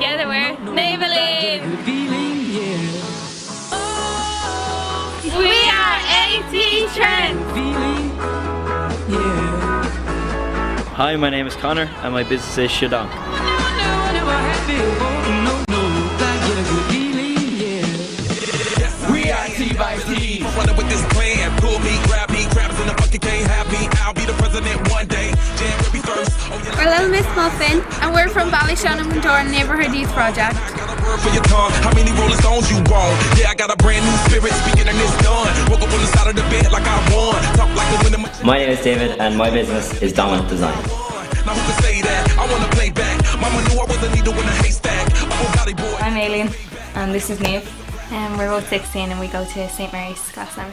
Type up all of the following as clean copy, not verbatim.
together we're Naybaileen. We are AT Trends. Hi, my name is Conor and my business is Sha-donk. We are T-by-T. Running with this plan. Pull me, grab me, crabs in the bucket can't have me. I'll be the president one day. Jan will be first. We're Little Miss Muffin and we're from Ballyshannon Neighbourhood Youth Project. For your tongue, how many Rolling Stones you want? Yeah, I got a brand new spirit, speaking and it's done. Woke up on the side of the bed like I won. Talk like a winner. My name is David and my business is Dominant Design. Now who can say that? I wanna play back. Mama knew I was a needle in a haystack. Oh, golly boy. I'm Aileen and this is Niamh. We're both 16 and we go to St Mary's class now.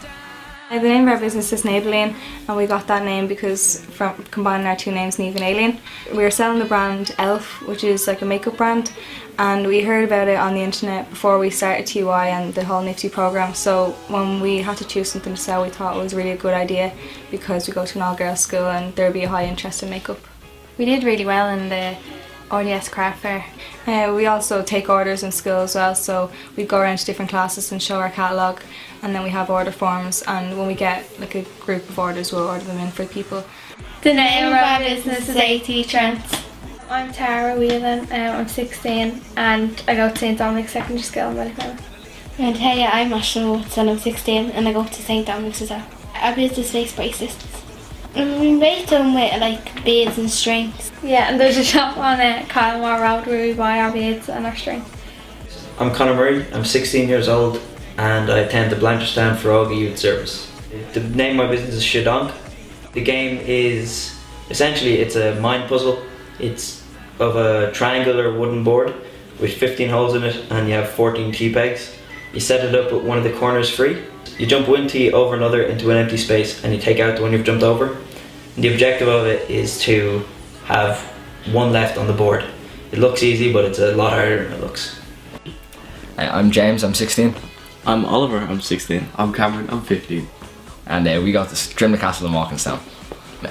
The name of our business is Naybaileen and we got that name because from combining our two names, Niamh and Aileen. We were selling the brand Elf, which is like a makeup brand, and we heard about it on the internet before we started TY and the whole NFTE program. So when we had to choose something to sell, we thought it was really a good idea because we go to an all-girls school and there would be a high interest in makeup. We did really well in the RDS craft fair. We also take orders in school as well, so we go around to different classes and show our catalogue, and then we have order forms, and when we get like a group of orders we'll order them in for people. The name of our business is AT Trends. I'm Tara Whelan, I'm 16 and I go to St Dominic's Secondary School in Ballyclare. And hey, I'm Ashley Woodson, I'm 16 and I go to St Dominic's as well. Our business makes bracelets. We make them with like beads and strings. Yeah, and there's a shop on Calmore Road where we buy our beads and our string. I'm Conor Murray, I'm 16 years old and I attend the Blanchardstown Foróige Youth Service. The name of my business is Sha-donk. The game is essentially it's a mind puzzle. It's of a triangular wooden board with 15 holes in it and you have 14 tea pegs. You set it up with one of the corners free. You jump one tea over another into an empty space and you take out the one you've jumped over. And the objective of it is to have one left on the board. It looks easy but it's a lot harder than it looks. I'm James, I'm 16. I'm Oliver, I'm 16. I'm Cameron, I'm 15. And we got this Trim the Castle in Walkinstown.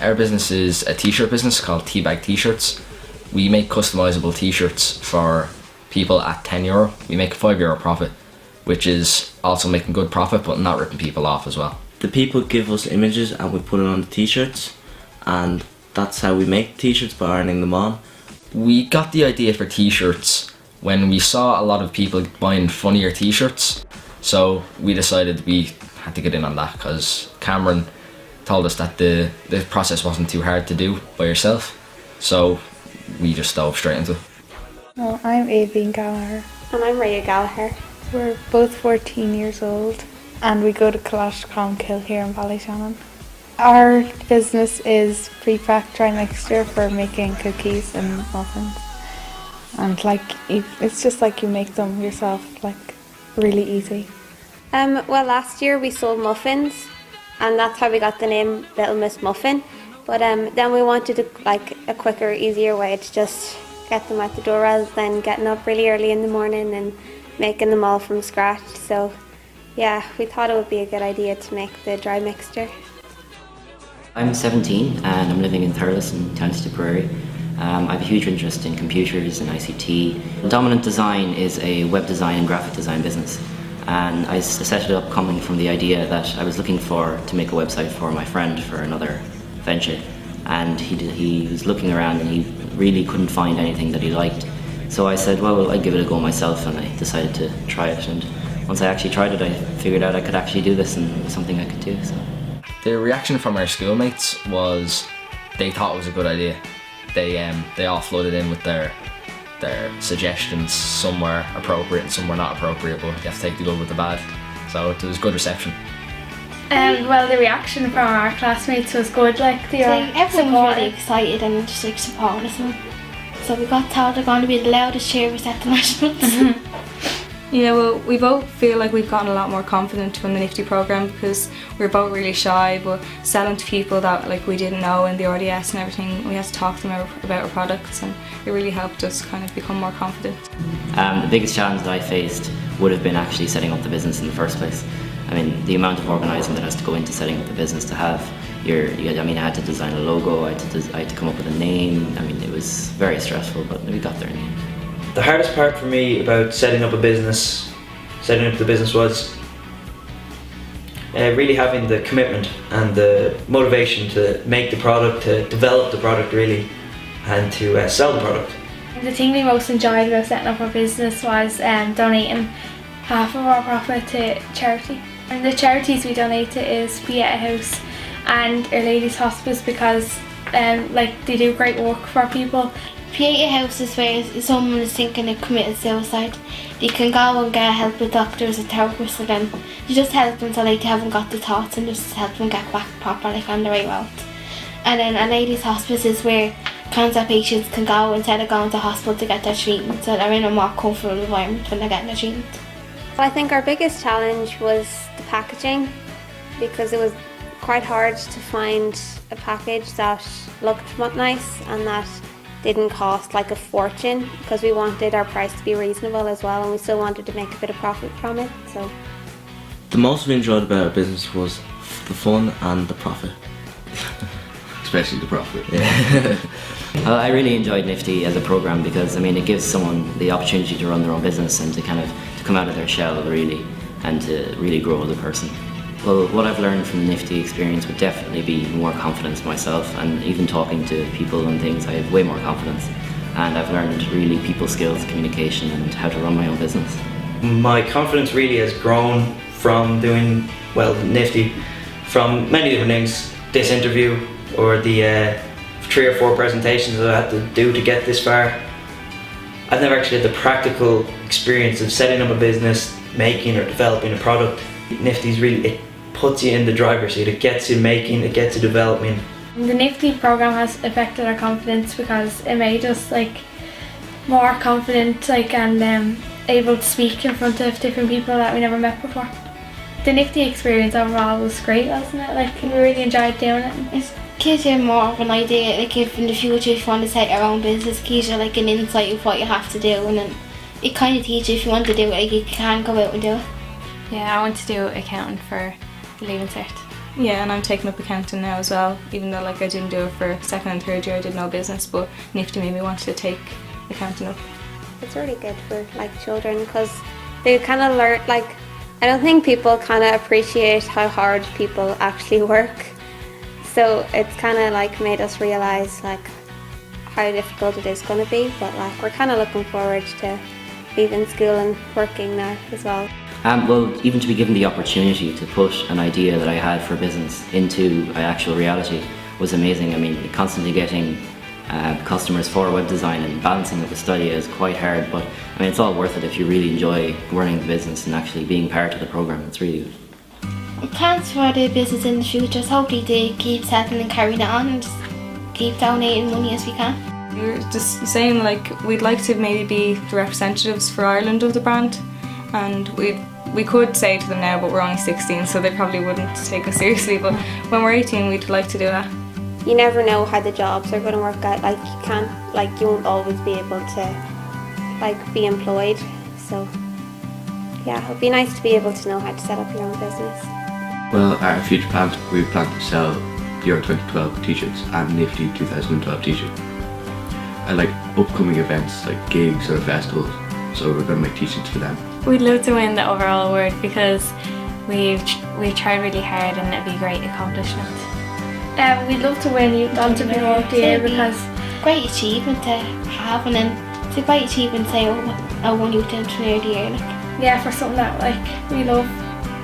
Our business is a t-shirt business called Teabag T-shirts. We make customisable t-shirts for people at €10. We make a €5 profit, which is also making good profit but not ripping people off as well. The people give us images and we put it on the t-shirts, and that's how we make t-shirts, by ironing them on. We got the idea for t-shirts when we saw a lot of people buying funnier t-shirts, so we decided we had to get in on that because Cameron told us that the process wasn't too hard to do by yourself, so we just dove straight into it. Well, I'm Aileen Gallagher. And I'm Rhea Gallagher. We're both 14 years old and we go to Colashcomkill here in Ballyshannon. Our business is pre-packed dry mixture for making cookies and muffins. And it's just like you make them yourself, like really easy. Well, last year we sold muffins and that's how we got the name Little Miss Muffin. But then we wanted a quicker, easier way to just get them out the door rather than getting up really early in the morning and making them all from scratch. So yeah, we thought it would be a good idea to make the dry mixture. I'm 17 and I'm living in Thurles in County Tipperary. I have a huge interest in computers and ICT. Dominant Design is a web design and graphic design business, and I set it up coming from the idea that I was looking to make a website for my friend for another venture, and he was looking around and he really couldn't find anything that he liked. So I said, well, I'd give it a go myself, and I decided to try it, and once I actually tried it I figured out I could actually do this and it was something I could do. So. The reaction from our schoolmates was they thought it was a good idea. They all flooded in with their suggestions. Some were appropriate and some were not appropriate, but you have to take the good with the bad. So it was good reception. Well, the reaction from our classmates was good. Everyone was really excited and just supporting us. So we got told they're going to be the loudest cheerers at the Nationals. Yeah, well, we both feel like we've gotten a lot more confident from the NFTE program because we were both really shy, but selling to people that we didn't know in the RDS and everything, we had to talk to them about our products, and it really helped us kind of become more confident. The biggest challenge that I faced would have been actually setting up the business in the first place. I mean, the amount of organising that has to go into setting up the business to have I had to design a logo, I had to come up with a name. I mean, it was very stressful, but we got there in the end. The hardest part for me about setting up the business was really having the commitment and the motivation to make the product, to develop the product really, and to sell the product. The thing we most enjoyed about setting up our business was donating half of our profit to charity. And the charities we donate to is Pieta House and Our Lady's Hospice, because they do great work for people. Pieta House is where someone is thinking of committing suicide. You can go and get help with doctors and therapists, and then you just help them so they haven't got the thoughts, and just help them get back properly on the right road. And then Our Lady's Hospice is where cancer patients can go instead of going to hospital to get their treatment, so they're in a more comfortable environment when they're getting their treatment. I think our biggest challenge was the packaging, because it was quite hard to find a package that looked nice and that didn't cost like a fortune, because we wanted our price to be reasonable as well, and we still wanted to make a bit of profit from it. So The most we enjoyed about our business was the fun and the profit. Especially the profit. Well, I really enjoyed NFTE as a program because it gives someone the opportunity to run their own business and to come out of their shell really, and to really grow as a person. Well, what I've learned from the NFTE experience would definitely be more confidence myself, and even talking to people and things, I have way more confidence. And I've learned really people skills, communication, and how to run my own business. My confidence really has grown from doing, NFTE, from many different things. This interview, or the 3 or 4 presentations that I had to do to get this far. I've never actually had the practical experience of setting up a business, making or developing a product. NFTE's really, it puts you in the driver's seat. It gets you making, it gets you developing. The NFTE program has affected our confidence because it made us more confident and able to speak in front of different people that we never met before. The NFTE experience overall was great, wasn't it? We really enjoyed doing it. It gives you more of an idea, if in the future if you want to set your own business, it gives you an insight of what you have to do, and then it kind of teaches you if you want to do it, you can go out and do it. Yeah, I want to do accounting for the Leaving Cert. Yeah, and I'm taking up accounting now as well, even though I didn't do it for 2nd and 3rd year, I did no business, but NFTE made me want to take accounting up. it's really good for children, because they kind of learn, I don't think people kind of appreciate how hard people actually work. So it's kind of made us realise how difficult it is going to be, but we're kind of looking forward to leaving school and working now as well. Well, even to be given the opportunity to put an idea that I had for business into actual reality was amazing. Constantly getting customers for web design and balancing it with study is quite hard, but it's all worth it if you really enjoy running the business and actually being part of the program. It's really good. Plans for the business in the future is hopefully to keep settling and carrying it on, and just keep donating money as we can. We were just saying we'd like to maybe be the representatives for Ireland of the brand, and we could say to them now, but we're only 16, so they probably wouldn't take us seriously, but when we're 18 we'd like to do that. You never know how the jobs are going to work out. You can't, you won't always be able to be employed, so yeah, it would be nice to be able to know how to set up your own business. Well, our future plans, we plan to sell Euro 2012 t-shirts and NFTE 2012 t-shirts. And upcoming events like gigs or festivals, so we're going to make t-shirts for them. We'd love to win the overall award because we've tried really hard and it'd be a great accomplishment. We'd love to win Youth Entrepreneur of the Year because great achievement to have, and then it's a great achievement to say, I won Youth Entrepreneur of the Year. Yeah, for something that we love,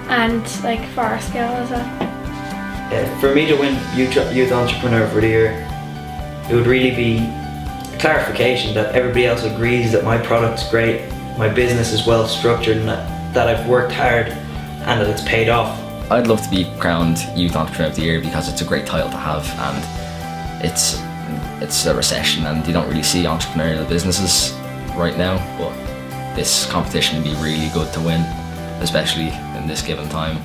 and for our skill as well. For me to win Youth Entrepreneur of the Year, it would really be a clarification that everybody else agrees that my product's great, my business is well structured, and that I've worked hard and that it's paid off. I'd love to be crowned Youth Entrepreneur of the Year because it's a great title to have, and it's a recession and you don't really see entrepreneurial businesses right now, but this competition would be really good to win, especially in this given time.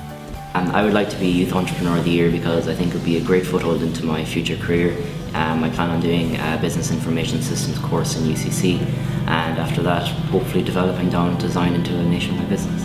And I would like to be Youth Entrepreneur of the Year because I think it would be a great foothold into my future career. I plan on doing a Business Information Systems course in UCC, and after that hopefully developing down design into a nationwide business.